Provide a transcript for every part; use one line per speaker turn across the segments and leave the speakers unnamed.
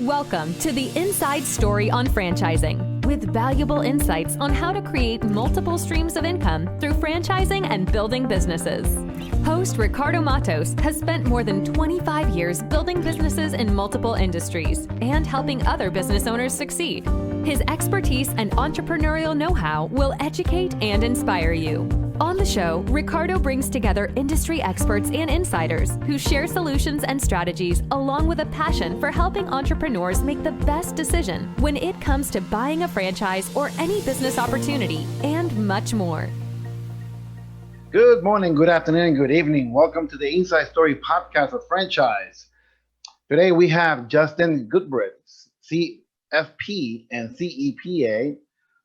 Welcome to the Inside Story on Franchising, with valuable insights on how to create multiple streams of income through franchising and building businesses. Host Ricardo Matos has spent more than 25 years building businesses in multiple industries and helping other business owners succeed. His expertise and entrepreneurial know-how will educate and inspire you. On the show, Ricardo brings together industry experts and insiders who share solutions and strategies, along with a passion for helping entrepreneurs make the best decision when it comes to buying a franchise or any business opportunity, and much more.
Good morning, good afternoon, and good evening. Welcome to the Inside Story podcast of franchise. Today we have Justin Goodbread, CFP and CEPA,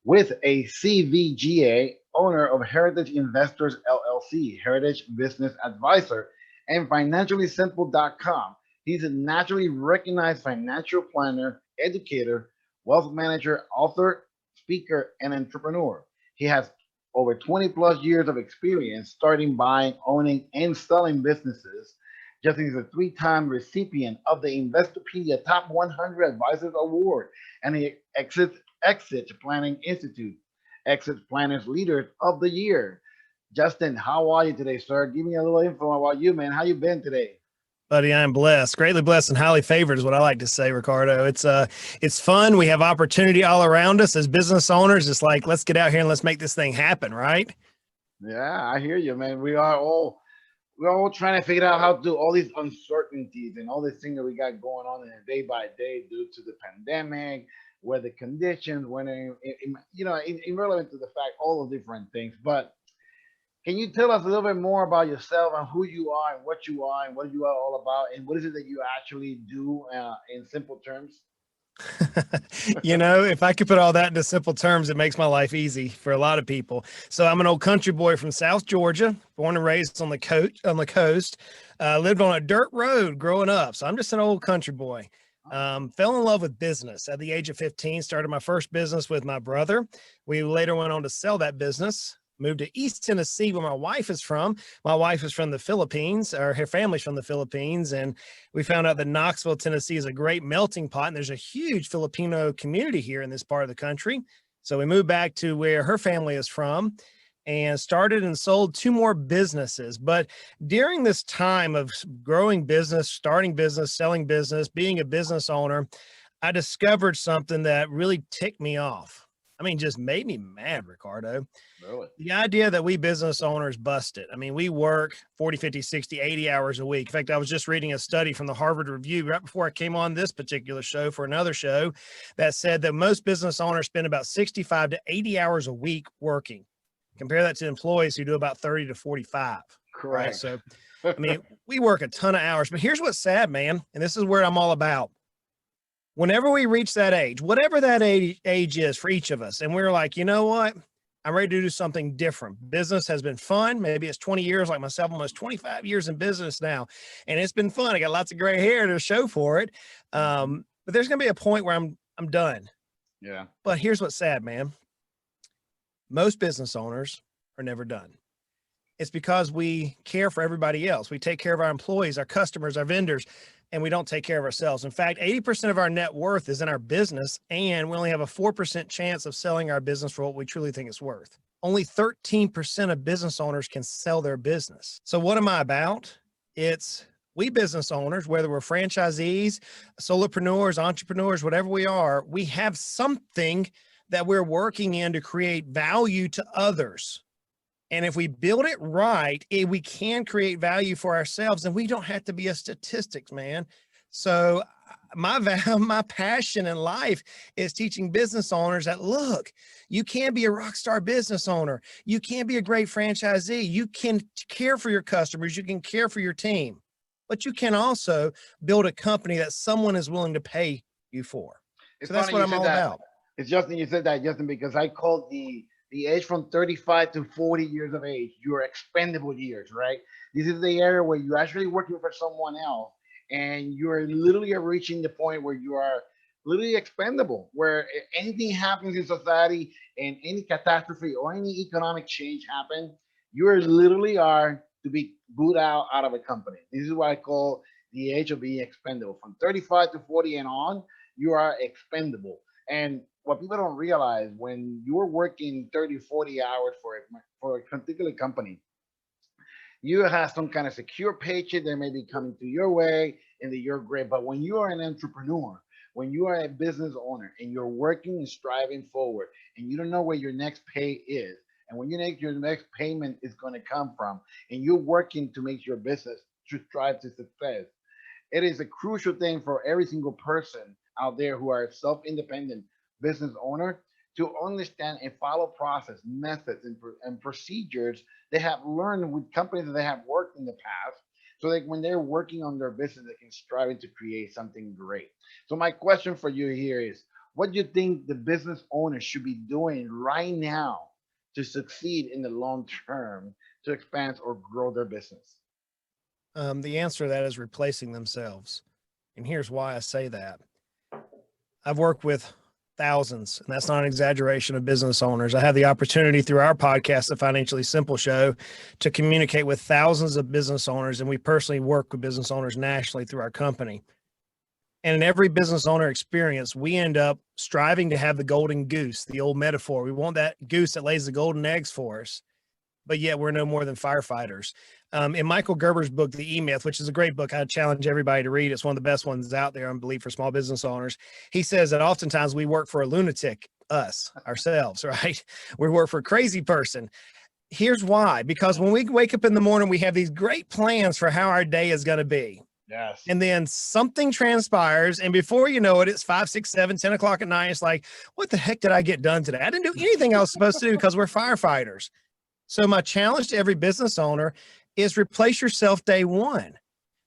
with a CVGA, owner of Heritage Investors LLC, Heritage Business Advisor, and financiallysimple.com. He's a nationally recognized financial planner, educator, wealth manager, author, speaker, and entrepreneur. He has over 20 plus years of experience starting, buying, owning, and selling businesses. Justin is a three-time recipient of the Investopedia Top 100 Advisors Award and the Exit Planning Institute Exit Planners Leaders of the Year. Justin, how are you today, sir? Give me a little info about you, man. How you been today?
Buddy, I'm blessed, greatly blessed and highly favored is what I like to say, Ricardo. It's fun. We have opportunity all around us as business owners. It's like, let's get out here and let's make this thing happen, right?
Yeah, I hear you, man. We're all trying to figure out how to do all these uncertainties and all these things that we got going on in a day by day due to the pandemic, weather conditions, irrelevant to the fact, all the different things. But can you tell us a little bit more about yourself and who you are and what you are and what you are all about and what is it that you actually do in simple terms?
If I could put all that into simple terms, it makes my life easy for a lot of people. So I'm an old country boy from South Georgia, born and raised on the coast, lived on a dirt road growing up. So I'm just an old country boy. Fell in love with business at the age of 15, started my first business with my brother. We later went on to sell that business, moved to East Tennessee, where my wife is from. My wife is from the Philippines, or her family's from the Philippines. And we found out that Knoxville, Tennessee is a great melting pot. And there's a huge Filipino community here in this part of the country. So we moved back to where her family is from and started and sold two more businesses. But during this time of growing business, starting business, selling business, being a business owner, I discovered something that really ticked me off. I mean, just made me mad, Ricardo.
Really?
The idea that we business owners busted. I mean, we work 40, 50, 60, 80 hours a week. In fact, I was just reading a study from the Harvard Review right before I came on this particular show for another show that said that most business owners spend about 65 to 80 hours a week working. Compare that to employees who do about 30 to 45.
Correct.
Right? So, I mean, we work a ton of hours, but here's what's sad, man. And this is where I'm all about. Whenever we reach that age, whatever that age is for each of us, and we're like, you know what? I'm ready to do something different. Business has been fun. Maybe it's 20 years like myself, almost 25 years in business now. And it's been fun. I got lots of gray hair to show for it. But there's going to be a point where I'm done.
Yeah.
But here's what's sad, man. Most business owners are never done. It's because we care for everybody else. We take care of our employees, our customers, our vendors, and we don't take care of ourselves. In fact, 80% of our net worth is in our business, and we only have a 4% chance of selling our business for what we truly think it's worth. Only 13% of business owners can sell their business. So what am I about? It's we business owners, whether we're franchisees, solopreneurs, entrepreneurs, whatever we are, we have something that we're working in to create value to others. And if we build it right, we can create value for ourselves, and we don't have to be a statistics, man. So my passion in life is teaching business owners that, look, you can be a rock star business owner. You can be a great franchisee. You can care for your customers. You can care for your team, but you can also build a company that someone is willing to pay you for. So that's what I'm all about.
It's Justin, you said that, Justin, because I called the age from 35 to 40 years of age, your expendable years, right? This is the area where you're actually working for someone else and you're literally reaching the point where you are literally expendable, where if anything happens in society and any catastrophe or any economic change happen, you literally are to be booed out of a company. This is what I call the age of being expendable. From 35 to 40 and on, you are expendable. And what people don't realize, when you're working 30, 40 hours for a particular company, you have some kind of secure paycheck that may be coming to your way and that you're great. But when you are an entrepreneur, when you are a business owner and you're working and striving forward and you don't know where your next pay is and when your next payment is going to come from, and you're working to make your business to strive to success, it is a crucial thing for every single person out there who are self-independent business owner to understand and follow process, methods, and procedures they have learned with companies that they have worked in the past. So that when they're working on their business, they can strive to create something great. So my question for you here is, what do you think the business owner should be doing right now to succeed in the long term to expand or grow their business?
The answer to that is replacing themselves. And here's why I say that. I've worked with thousands, and that's not an exaggeration, of business owners. I have the opportunity through our podcast, The Financially Simple Show, to communicate with thousands of business owners, and we personally work with business owners nationally through our company. And in every business owner experience, we end up striving to have the golden goose, the old metaphor. We want that goose that lays the golden eggs for us, but yet we're no more than firefighters. In Michael Gerber's book, The E-Myth, which is a great book, I challenge everybody to read. It's one of the best ones out there, I believe, for small business owners. He says that oftentimes we work for a lunatic, ourselves, right? We work for a crazy person. Here's why. Because when we wake up in the morning, we have these great plans for how our day is going to be.
Yes.
And then something transpires, and before you know it, it's 5, 6, 7, 10 o'clock at night. It's like, what the heck did I get done today? I didn't do anything I was supposed to do because we're firefighters. So my challenge to every business owner is replace yourself day one.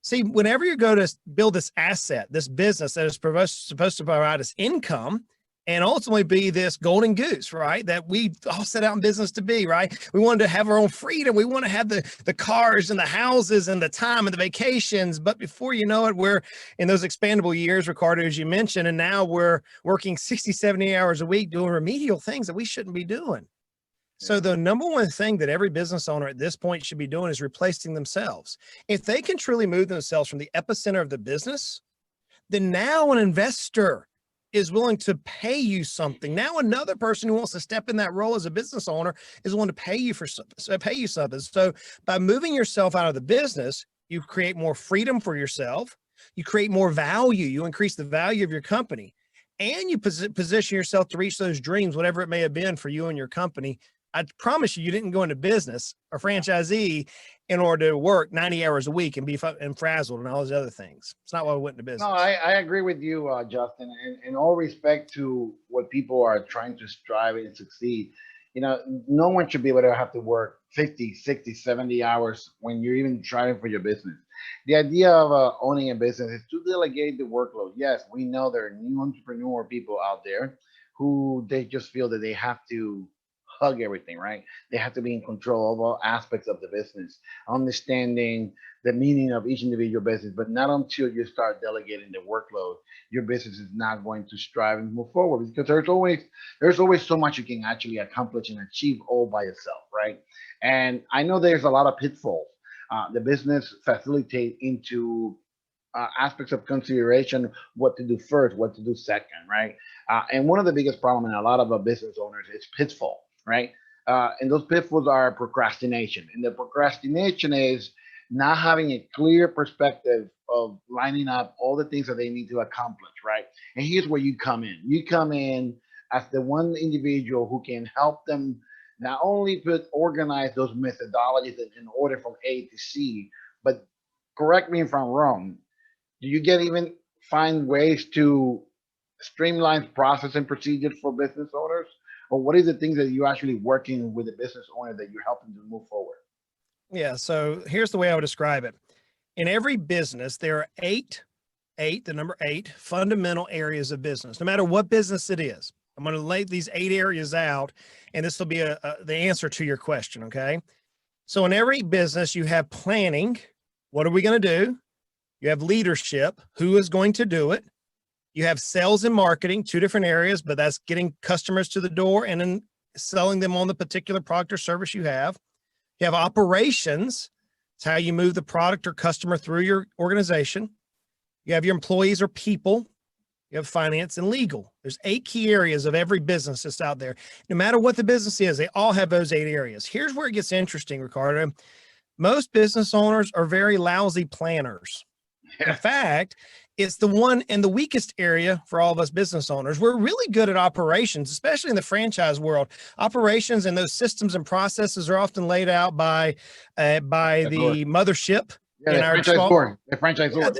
See, whenever you go to build this asset, this business that is supposed to provide us income and ultimately be this golden goose, right? That we all set out in business to be, right? We wanted to have our own freedom. We want to have the cars and the houses and the time and the vacations. But before you know it, we're in those expandable years, Ricardo, as you mentioned, and now we're working 60, 70 hours a week doing remedial things that we shouldn't be doing. So the number one thing that every business owner at this point should be doing is replacing themselves. If they can truly move themselves from the epicenter of the business, then now an investor is willing to pay you something. Now another person who wants to step in that role as a business owner is willing to pay you something. So by moving yourself out of the business, you create more freedom for yourself. You create more value. You increase the value of your company, and you position yourself to reach those dreams, whatever it may have been for you and your company. I promise you didn't go into business or franchisee in order to work 90 hours a week and be frazzled and all those other things. It's not why we went into business.
No, I agree with you, Justin. And in all respect to what people are trying to strive and succeed, no one should be able to have to work 50, 60, 70 hours when you're even striving for your business. The idea of owning a business is to delegate the workload. Yes, we know there are new entrepreneur people out there who they just feel that they have to hug everything, right? They have to be in control of all aspects of the business, understanding the meaning of each individual business. But not until you start delegating the workload, your business is not going to strive and move forward, because there's always so much you can actually accomplish and achieve all by yourself, right? And I know there's a lot of pitfalls. The business facilitate into aspects of consideration, what to do first, what to do second, right? And one of the biggest problems in a lot of business owners is pitfall, right? And those pitfalls are procrastination. And the procrastination is not having a clear perspective of lining up all the things that they need to accomplish, right? And here's where you come in. You come in as the one individual who can help them not only organize those methodologies in order from A to C, but correct me if I'm wrong, do you even find ways to streamline process and procedures for business owners? Or what is the things that you're actually working with a business owner that you're helping to move forward?
Yeah. So here's the way I would describe it. In every business, there are the number 8 fundamental areas of business, no matter what business it is. I'm going to lay these 8 areas out, and this will be the answer to your question. Okay. So in every business, you have planning. What are we going to do? You have leadership. Who is going to do it? You have sales and marketing, 2 different areas, but that's getting customers to the door and then selling them on the particular product or service you have. You have operations. It's how you move the product or customer through your organization. You have your employees or people. you have finance and legal. There's 8 key areas of every business that's out there. No matter what the business is, they all have those 8 areas. Here's where it gets interesting, Ricardo. Most business owners are very lousy planners. In fact, it's the one and the weakest area for all of us business owners. We're really good at operations, especially in the franchise world. Operations and those systems and processes are often laid out by the mothership.
Yeah, the franchisor.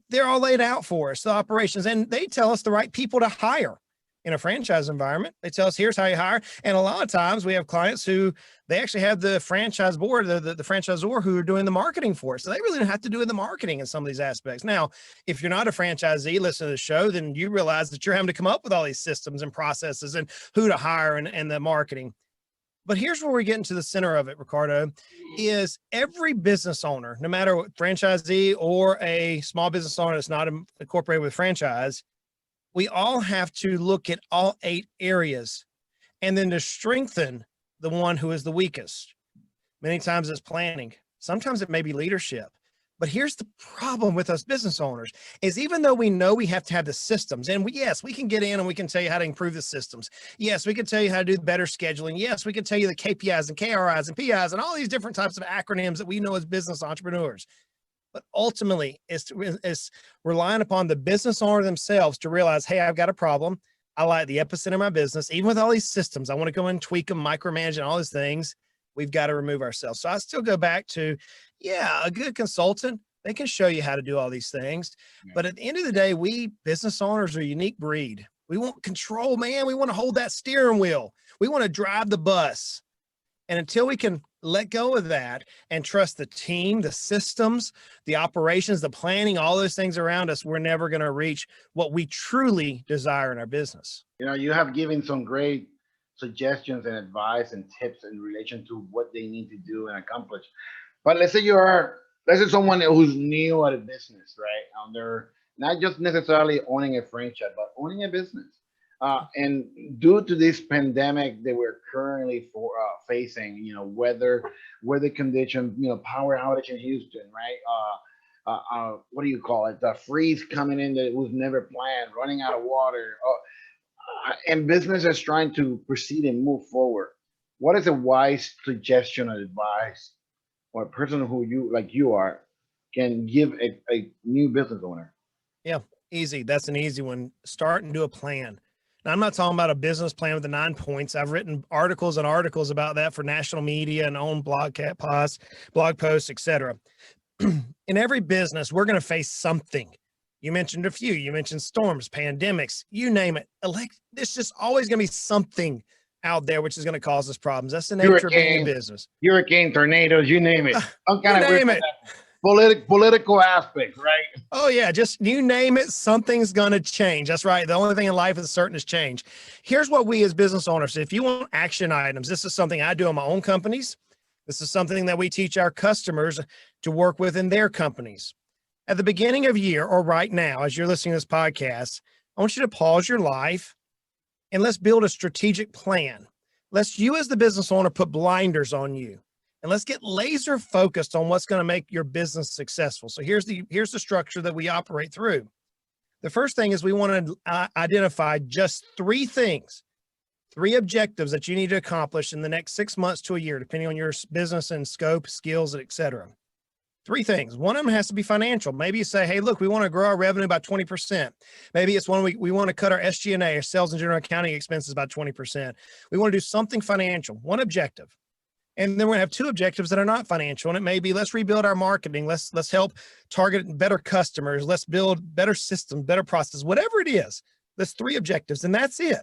They're all laid out for us, the operations, and they tell us the right people to hire. In a franchise environment, they tell us, here's how you hire. And a lot of times we have clients who they actually have the franchise board, the franchisor who are doing the marketing for us. So they really don't have to do the marketing in some of these aspects. Now, if you're not a franchisee, listen to the show, then you realize that you're having to come up with all these systems and processes and who to hire and the marketing. But here's where we get into the center of it, Ricardo, is every business owner, no matter what franchisee or a small business owner that's not incorporated with franchise, we all have to look at all 8 areas and then to strengthen the one who is the weakest. Many times it's planning. Sometimes it may be leadership. But here's the problem with us business owners is even though we know we have to have the systems, and yes, we can get in and we can tell you how to improve the systems. Yes, we can tell you how to do better scheduling. Yes, we can tell you the KPIs and KRIs and PIs and all these different types of acronyms that we know as business entrepreneurs. But ultimately, it's relying upon the business owner themselves to realize, hey, I've got a problem. I like the epicenter of my business. Even with all these systems, I want to go and tweak them, micromanage and all these things. We've got to remove ourselves. So I still go back to, a good consultant, they can show you how to do all these things. Yeah. But at the end of the day, we business owners are a unique breed. We want control, man. We want to hold that steering wheel. We want to drive the bus. And until we can let go of that and trust the team, the systems, the operations, the planning, all those things around us, we're never going to reach what we truly desire in our business.
You have given some great suggestions and advice and tips in relation to what they need to do and accomplish. But let's say someone who's new at a business, right? They're not just necessarily owning a franchise, but owning a business. And due to this pandemic that we're currently facing, weather conditions, power outage in Houston, right? What do you call it? The freeze coming in that was never planned, running out of water, and businesses trying to proceed and move forward. What is a wise suggestion or advice, or a person who you are can give a new business owner?
Yeah, easy. That's an easy one. Start and do a plan. Now, I'm not talking about a business plan with the 9 points. I've written articles and articles about that for national media and own blog posts, etc. In every business, we're going to face something. You mentioned a few. You mentioned storms, pandemics, you name it. There's just always going to be something out there which is going to cause us problems. That's the nature of being in business.
Hurricane, tornadoes, you name it.
You name it.
Political aspect, right?
Oh yeah, just you name it, something's gonna change. That's right. The only thing in life that's certain is change. Here's what we as business owners, if you want action items, this is something I do in my own companies. This is something that we teach our customers to work with in their companies. At the beginning of year or right now, as you're listening to this podcast, I want you to pause your life and let's build a strategic plan. Let's you as the business owner put blinders on you. And let's get laser focused on what's going to make your business successful. So here's the structure that we operate through. The first thing is we want to identify just 3 things, 3 objectives that you need to accomplish in the next 6 months to a year, depending on your business and scope, skills, etc. 3 things. One of them has to be financial. Maybe you say, hey, look, we want to grow our revenue by 20%. Maybe it's one we want to cut our SG&A, our sales and general accounting expenses by 20%. We want to do something financial, one objective. And then we're gonna have 2 objectives that are not financial. And it may be, let's rebuild our marketing. Let's help target better customers. Let's build better systems, better processes, whatever it is. That's 3 objectives and that's it.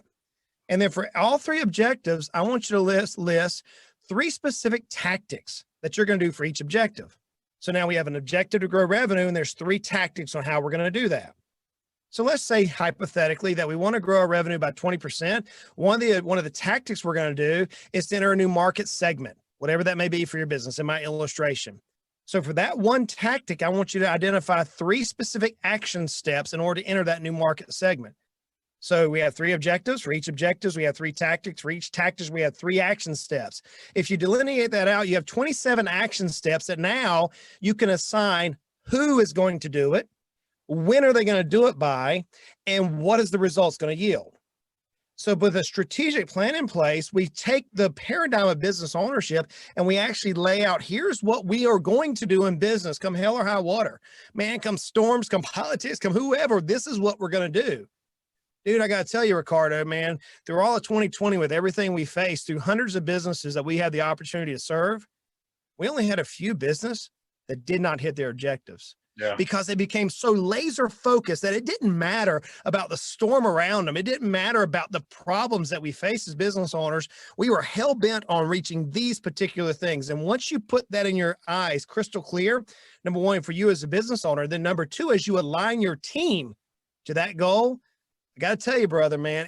And then for all 3 objectives, I want you to list 3 specific tactics that you're gonna do for each objective. So now we have an objective to grow revenue and there's 3 tactics on how we're gonna do that. So let's say hypothetically that we want to grow our revenue by 20%. One of the tactics we're going to do is to enter a new market segment, whatever that may be for your business in my illustration. So for that one tactic, I want you to identify 3 specific action steps in order to enter that new market segment. So we have 3 objectives. For each objectives, we have 3 tactics. For each tactics, we have 3 action steps. If you delineate that out, you have 27 action steps that now you can assign who is going to do it, When are they going to do it by? And what is the results going to yield? So with a strategic plan in place, we take the paradigm of business ownership and we actually lay out, here's what we are going to do in business, come hell or high water. Man, come storms, come politics, come whoever, this is what we're going to do. Dude, I got to tell you, Ricardo, man, through all of 2020, with everything we faced, through hundreds of businesses that we had the opportunity to serve, we only had a few business that did not hit their objectives. Yeah. Because they became so laser focused that it didn't matter about the storm around them. It didn't matter about the problems that we face as business owners. We were hell bent on reaching these particular things. And once you put that in your eyes crystal clear, number one, for you as a business owner, then number two, as you align your team to that goal, I got to tell you, brother, man,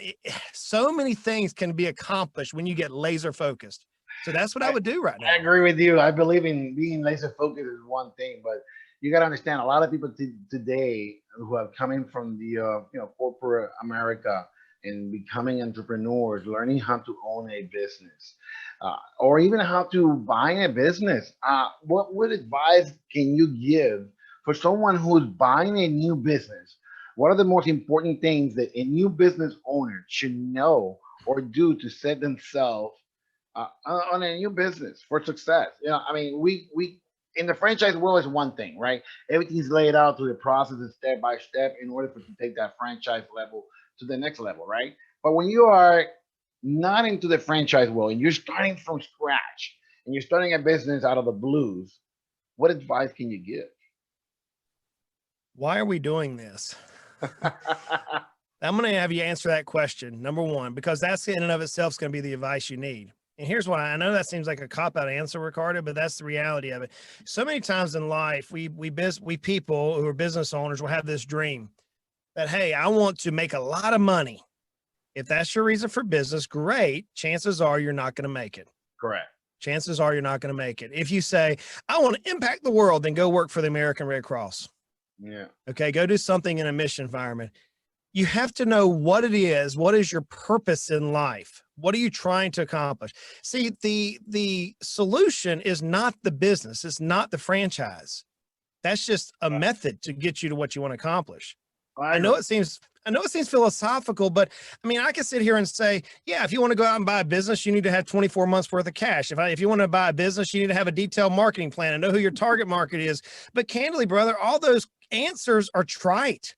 so many things can be accomplished when you get laser focused. So that's what I would do right now.
I agree with you. I believe in being laser focused is one thing, but you got to understand a lot of people today who have come in from the corporate America and becoming entrepreneurs, learning how to own a business, or even how to buy a business. What advice can you give for someone who's buying a new business? What are the most important things that a new business owner should know or do to set themselves on a new business for success? I mean, we in the franchise world is one thing, right? Everything's laid out through the process and step by step in order for to take that franchise level to the next level, right? But when you are not into the franchise world and you're starting from scratch and you're starting a business out of the blues, what advice can you give?
Why are we doing this? I'm going to have you answer that question, number one, because that's in and of itself is going to be the advice you need. And here's why. I know that seems like a cop-out answer, Ricardo, but that's the reality of it. So many times in life, we people who are business owners will have this dream that, hey, I want to make a lot of money. If that's your reason for business, great. Chances are you're not going to make it.
Correct.
Chances are you're not going to make it. If you say, I want to impact the world, then go work for the American Red Cross.
Yeah. Okay.
Go do something in a mission environment. You have to know what it is. What is your purpose in life? What are you trying to accomplish? See, the solution is not the business. It's not the franchise. That's just a method to get you to what you want to accomplish. I know it seems philosophical, but I mean, I can sit here and say, yeah, if you want to go out and buy a business, you need to have 24 months worth of cash. If you want to buy a business, you need to have a detailed marketing plan and know who your target market is. But candidly, brother, all those answers are trite.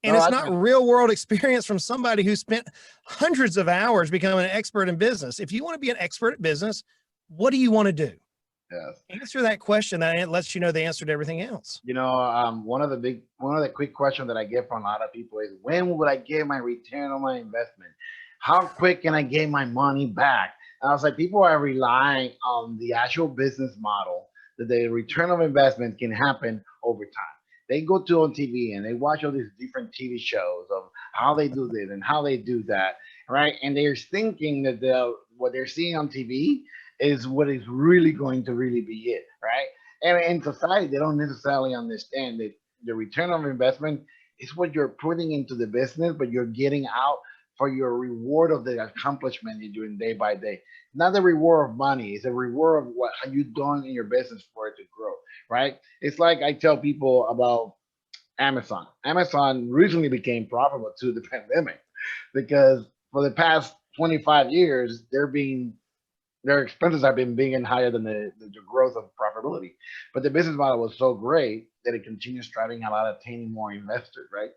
And it's not real world experience from somebody who spent hundreds of hours becoming an expert in business. If you want to be an expert at business, what do you want to do?
Yes.
Answer that question. That lets you know the answer to everything else.
One of the quick questions that I get from a lot of people is, when will I get my return on my investment? How quick can I get my money back? And I was like, people are relying on the actual business model that the return of investment can happen over time. They go to on TV and they watch all these different TV shows of how they do this and how they do that, right? And they're thinking that what they're seeing on TV is what is really going to really be it, right? And in society, they don't necessarily understand that the return on investment is what you're putting into the business, but you're getting out for your reward of the accomplishment you're doing day by day. Not the reward of money, it's a reward of what have you done in your business for it to grow, right? It's like I tell people about Amazon. Amazon recently became profitable to the pandemic because for the past 25 years, their expenses have been being higher than the growth of profitability. But the business model was so great that it continues driving a lot of attaining more investors, right?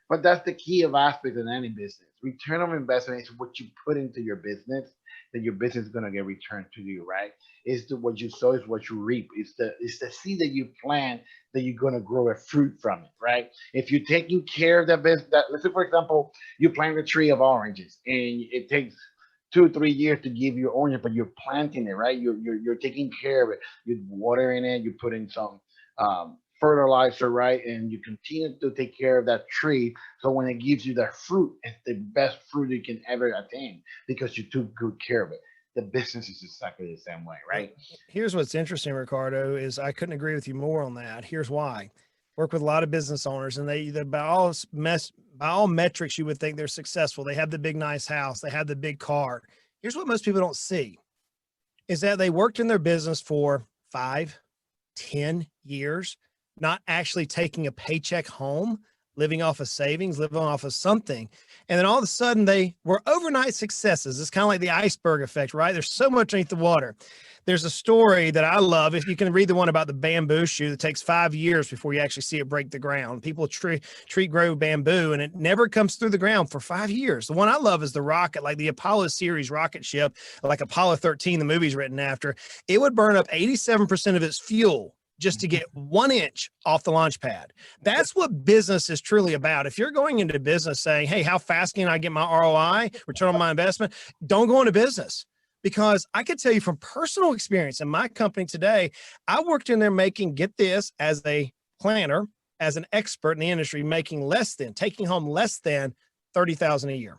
But that's the key of aspect in any business. Return on investment is what you put into your business that your business is going to get returned to you, right? It's what you sow is what you reap. It's the seed that you plant that you're going to grow a fruit from it, right? If you're taking care of that business, let's say, for example, you plant a tree of oranges and it takes 2 or 3 years to give you orange, but you're planting it, right? You're taking care of it. You're watering it. You put in some fertilizer, right? And you continue to take care of that tree. So when it gives you that fruit, it's the best fruit you can ever attain because you took good care of it. The business is exactly the same way, right?
Here's what's interesting, Ricardo, is I couldn't agree with you more on that. Here's why. Work with a lot of business owners, and they by all metrics, you would think they're successful. They have the big, nice house. They have the big car. Here's what most people don't see is that they worked in their business for 5, 10 years, not actually taking a paycheck home living off of savings, living off of something. And then all of a sudden they were overnight successes. It's kind of like the iceberg effect, right? There's so much underneath the water. There's a story that I love. If you can read the one about the bamboo shoe that takes 5 years before you actually see it break the ground. People grow bamboo and it never comes through the ground for 5 years. The one I love is the rocket, like the Apollo series rocket ship, like Apollo 13, the movie's written after. It would burn up 87% of its fuel just to get 1 inch off the launch pad. That's what business is truly about. If you're going into business saying, hey, how fast can I get my ROI, return on my investment? Don't go into business. Because I can tell you from personal experience in my company today, I worked in there making, get this, as a planner, as an expert in the industry, taking home less than $30,000 a year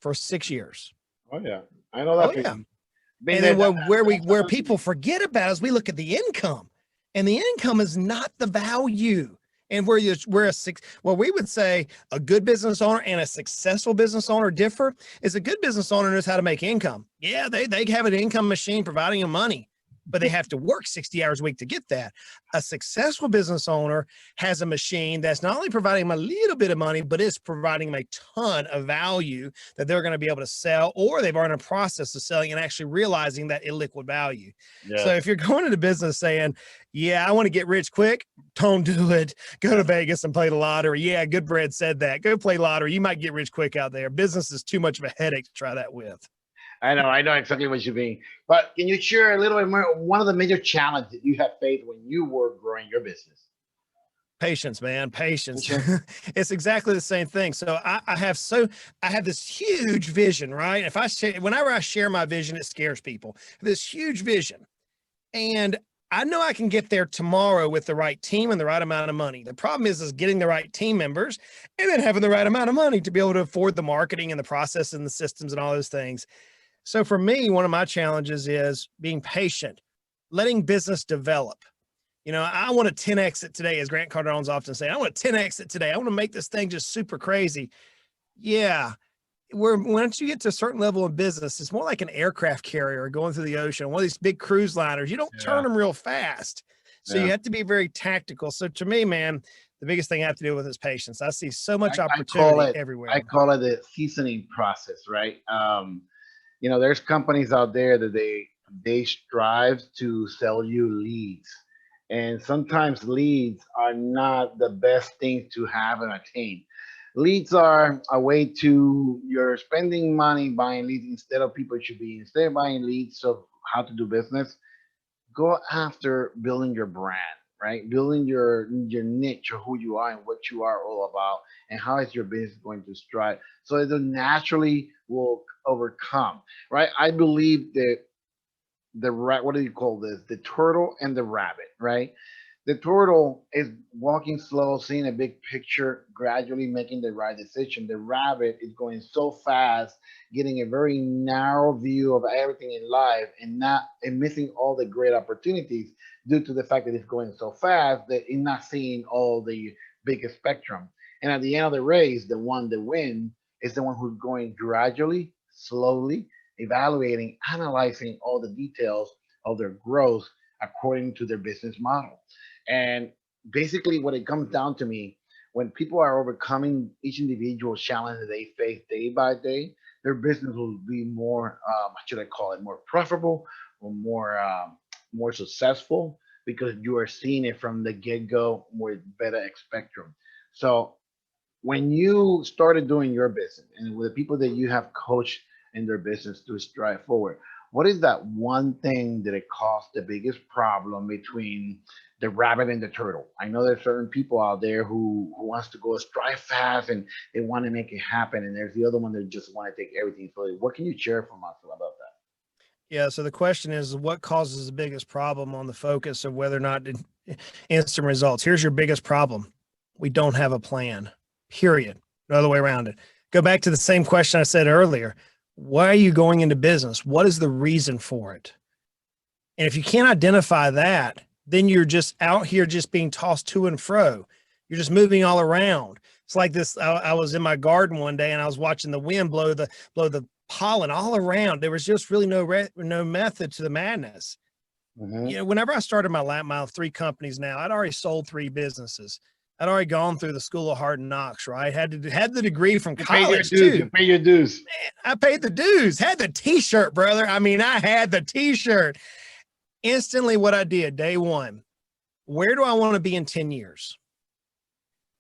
for 6 years.
Oh yeah, I know that.
Oh yeah. And then where people forget about is we look at the income, and the income is not the value. And we would say a good business owner and a successful business owner differ is a good business owner knows how to make income. Yeah, they have an income machine providing them money, but they have to work 60 hours a week to get that. A successful business owner has a machine that's not only providing them a little bit of money, but is providing them a ton of value that they're going to be able to sell, or they've already in a process of selling and actually realizing that illiquid value. Yeah. So if you're going into business saying, yeah, I want to get rich quick, don't do it. Go to Vegas and play the lottery. Yeah, Goodbread said that. Go play lottery. You might get rich quick out there. Business is too much of a headache to try that with.
I know exactly what you mean. But can you share a little bit more? One of the major challenges that you have faced when you were growing your business?
Patience, man, patience. It's exactly the same thing. So I have this huge vision, right? Whenever I share my vision, it scares people. This huge vision, and I know I can get there tomorrow with the right team and the right amount of money. The problem is getting the right team members and then having the right amount of money to be able to afford the marketing and the process and the systems and all those things. So for me, one of my challenges is being patient, letting business develop. You know, I want to 10X it today, as Grant Cardone's often saying. I want to 10X it today. I want to make this thing just super crazy. Yeah. Once you get to a certain level of business, it's more like an aircraft carrier going through the ocean, one of these big cruise liners. You don't turn them real fast. So you have to be very tactical. So to me, man, the biggest thing I have to deal with is patience. I see so much opportunity everywhere.
I call it the seasoning process, right? You know, there's companies out there that they strive to sell you leads. And sometimes leads are not the best things to have and attain. Leads are a way to, you're spending money buying leads instead of buying leads of how to do business. Go after building your brand, right? Building your niche or who you are and what you are all about and how is your business going to strive. So it naturally will overcome, right? I believe that what do you call this? The turtle and the rabbit, right? The turtle is walking slow, seeing a big picture, gradually making the right decision. The rabbit is going so fast, getting a very narrow view of everything in life and missing all the great opportunities due to the fact that it's going so fast that it's not seeing all the biggest spectrum. And at the end of the race, the one that wins is the one who's going gradually, slowly, evaluating, analyzing all the details of their growth according to their business model. And basically what it comes down to me, when people are overcoming each individual challenge that they face day by day, their business will be more, what should I call it, more profitable or more successful because you are seeing it from the get-go with better spectrum. So when you started doing your business and with the people that you have coached in their business to strive forward, what is that one thing that it caused the biggest problem between the rabbit and the turtle? I know there's certain people out there who wants to go strive fast and they want to make it happen. And there's the other one that just want to take everything slowly. What can you share from us about that?
Yeah. So the question is, what causes the biggest problem on the focus of whether or not instant results? Here's your biggest problem. We don't have a plan, period. No other way around it. Go back to the same question I said earlier. Why are you going into business? What is the reason for it? And if you can't identify that, then you're just out here just being tossed to and fro. You're just moving all around. It's like this. I was in my garden one day and I was watching the wind blow the pollen all around. There was just really no method to the madness. Mm-hmm. You know, whenever I started my 3 companies now, I'd already sold 3 businesses. I'd already gone through the school of hard knocks, right? Had the degree from
You pay your
college
dues.
too.
You pay your dues.
I paid the dues, had the t-shirt, brother. I mean, I had the t-shirt. Instantly what I did, day one, where do I want to be in 10 years?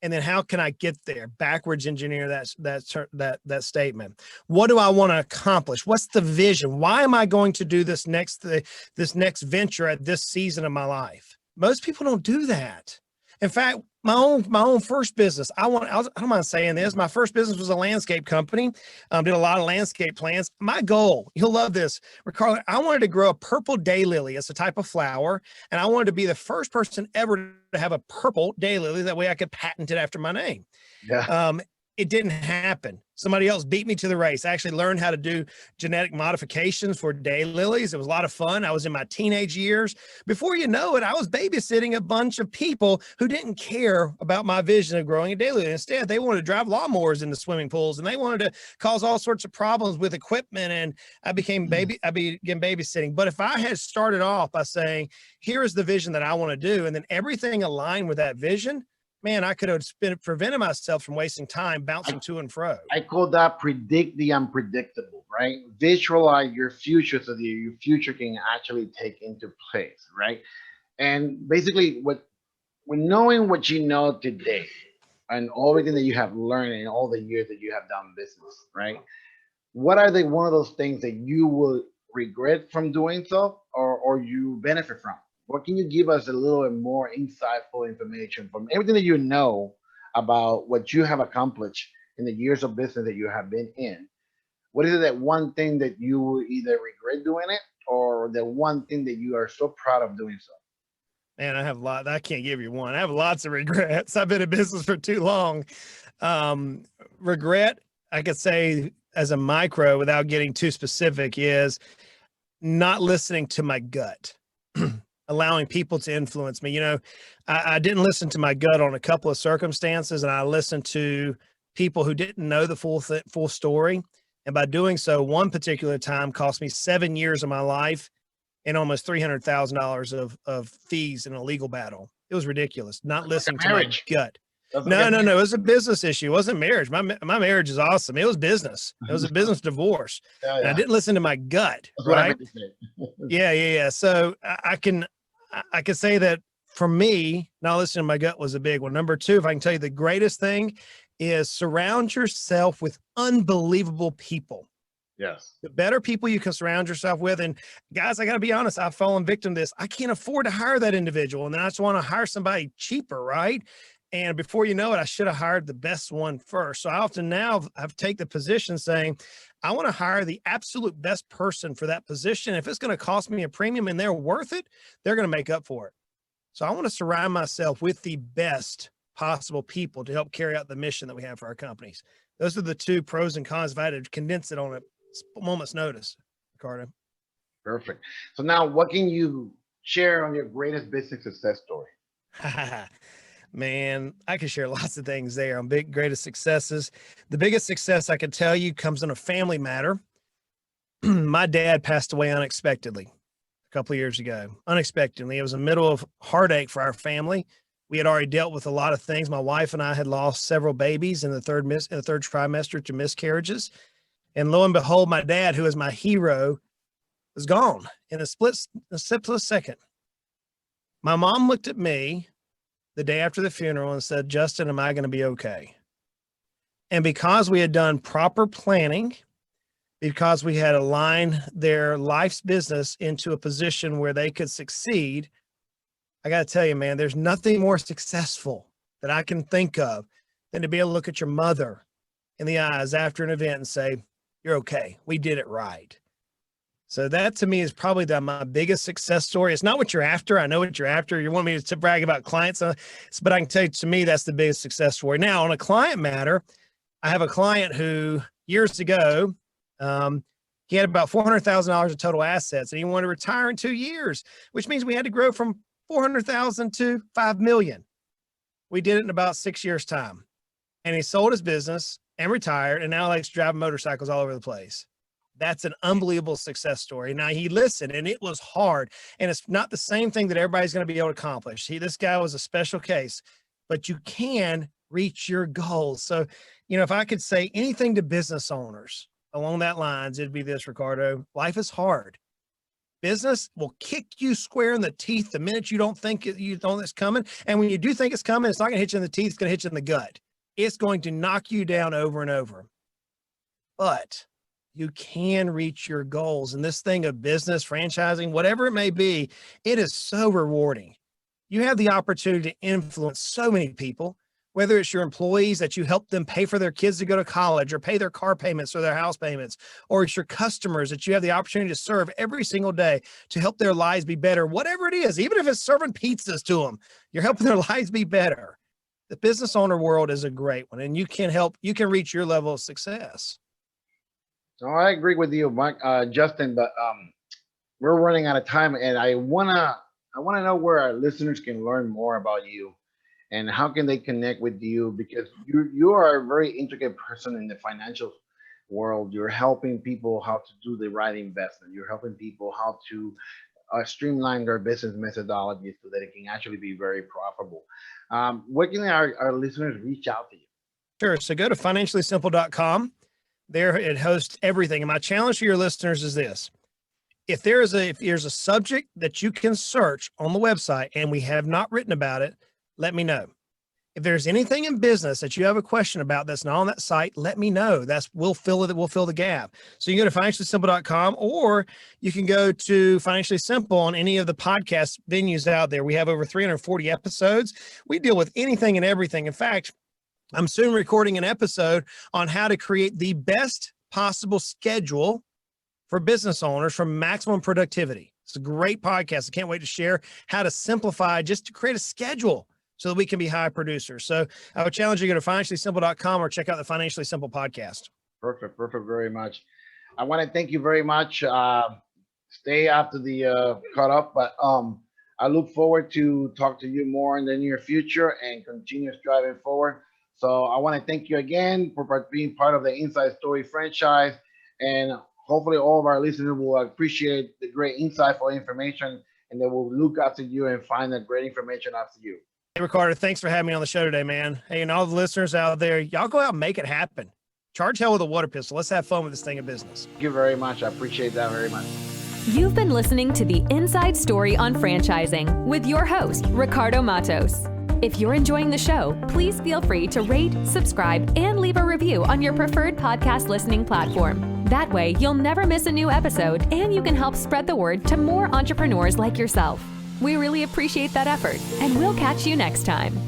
And then how can I get there? Backwards engineer that statement. What do I want to accomplish? What's the vision? Why am I going to do this next venture at this season of my life? Most people don't do that. In fact, my own first business, I don't mind saying this. My first business was a landscape company. Did a lot of landscape plans. My goal, you'll love this, Ricardo, I wanted to grow a purple daylily. It's a type of flower. And I wanted to be the first person ever to have a purple daylily. That way I could patent it after my name.
Yeah.
It didn't happen. Somebody else beat me to the race. I actually learned how to do genetic modifications for daylilies. It was a lot of fun. I was in my teenage years. Before you know it, I was babysitting a bunch of people who didn't care about my vision of growing a daylily. Instead, they wanted to drive lawnmowers into swimming pools, and they wanted to cause all sorts of problems with equipment. And I began babysitting. But if I had started off by saying, here is the vision that I want to do, and then everything aligned with that vision, man, I could have prevented myself from wasting time bouncing to and fro.
I call that predict the unpredictable, right? Visualize your future so that your future can actually take into place, right? And basically, when knowing what you know today and everything that you have learned in all the years that you have done business, right? What are one of those things that you will regret from doing so, or you benefit from? What can you give us a little bit more insightful information from everything that you know about what you have accomplished in the years of business that you have been in? What is it, that one thing that you will either regret doing it, or the one thing that you are so proud of doing so?
Man, I have a lot. I can't give you one. I have lots of regrets. I've been in business for too long. Regret, I could say as a micro without getting too specific, is not listening to my gut. Allowing people to influence me. You know, I didn't listen to my gut on a couple of circumstances, and I listened to people who didn't know the full story. And by doing so, one particular time cost me 7 years of my life and almost $300,000 of fees in a legal battle. It was ridiculous. Not listening to my gut. No. It was a business issue. It wasn't marriage. My marriage is awesome. It was business. It was a business divorce. Yeah. And I didn't listen to my gut. That's right. Yeah. So I can say that for me, not listening to my gut was a big one. Number two, if I can tell you, the greatest thing is surround yourself with unbelievable people.
Yes.
The better people you can surround yourself with. And guys, I got to be honest, I've fallen victim to this. I can't afford to hire that individual. And then I just want to hire somebody cheaper, right? And before you know it, I should have hired the best one first. So I often now I've taken the position saying, I want to hire the absolute best person for that position. If it's going to cost me a premium and they're worth it, they're going to make up for it. So I want to surround myself with the best possible people to help carry out the mission that we have for our companies. Those are the two pros and cons if I had to condense it on a moment's notice, Ricardo.
Perfect. So now what can you share on your greatest business success story?
Man, I can share lots of things there on greatest successes. The biggest success I can tell you comes in a family matter. My dad passed away unexpectedly a couple of years ago. Unexpectedly. It was a middle of heartache for our family. We had already dealt with a lot of things. My wife and I had lost several babies in the third trimester to miscarriages. And lo and behold, my dad, who is my hero, was gone in a split second. My mom looked at me the day after the funeral and said, Justin, am I going to be okay? And because we had done proper planning, because we had aligned their life's business into a position where they could succeed, I got to tell you, man, there's nothing more successful that I can think of than to be able to look at your mother in the eyes after an event and say, you're okay. We did it right. So that to me is probably my biggest success story. It's not what you're after. I know what you're after. You want me to brag about clients, but I can tell you, to me, that's the biggest success story. Now, on a client matter, I have a client who years ago, he had about $400,000 of total assets, and he wanted to retire in 2 years, which means we had to grow from 400,000 to 5 million. We did it in about 6 years' time, and he sold his business and retired, and now likes to drive motorcycles all over the place. That's an unbelievable success story. Now, he listened, and it was hard, and it's not the same thing that everybody's going to be able to accomplish. This guy was a special case. but you can reach your goals. So, if I could say anything to business owners along that lines, it'd be this, Ricardo: life is hard. Business will kick you square in the teeth the minute you don't think it's coming. And when you do think it's coming, it's not going to hit you in the teeth. It's going to hit you in the gut. It's going to knock you down over and over. But you can reach your goals. And this thing of business, franchising, whatever it may be, it is so rewarding. You have the opportunity to influence so many people, whether it's your employees that you help them pay for their kids to go to college or pay their car payments or their house payments, or it's your customers that you have the opportunity to serve every single day to help their lives be better, whatever it is, even if it's serving pizzas to them, you're helping their lives be better. The business owner world is a great one, and you can reach your level of success.
Oh, I agree with you, Mike, Justin, but we're running out of time, and I wanna know where our listeners can learn more about you. And how can they connect with you? Because you are a very intricate person in the financial world. You're helping people how to do the right investment. You're helping people how to streamline their business methodologies so that it can actually be very profitable. Where can our listeners reach out to you?
Sure. So go to financiallysimple.com. There it hosts everything. And my challenge to your listeners is this: if there's a subject that you can search on the website and we have not written about it, let me know. If there's anything in business that you have a question about that's not on that site, let me know. We'll fill the gap. So you can go to financiallysimple.com, or you can go to Financially Simple on any of the podcast venues out there. We have over 340 episodes. We deal with anything and everything. In fact, I'm soon recording an episode on how to create the best possible schedule for business owners for maximum productivity. It's a great podcast. I can't wait to share how to simplify, just to create a schedule so that we can be high producers. So I would challenge you to go to financiallysimple.com or check out the Financially Simple podcast.
Perfect very much. I want to thank you very much. Stay after the cut up, but I look forward to talk to you more in the near future and continue striving forward. So I want to thank you again for being part of the Inside Story franchise, and hopefully all of our listeners will appreciate the great insightful information, and they will look after you and find that great information after you.
Hey, Ricardo, thanks for having me on the show today, man. Hey, and all the listeners out there, y'all go out and make it happen. Charge hell with a water pistol. Let's have fun with this thing of business.
Thank you very much. I appreciate that very much.
You've been listening to the Inside Story on Franchising with your host, Ricardo Matos. If you're enjoying the show, please feel free to rate, subscribe, and leave a review on your preferred podcast listening platform. That way, you'll never miss a new episode, and you can help spread the word to more entrepreneurs like yourself. We really appreciate that effort, and we'll catch you next time.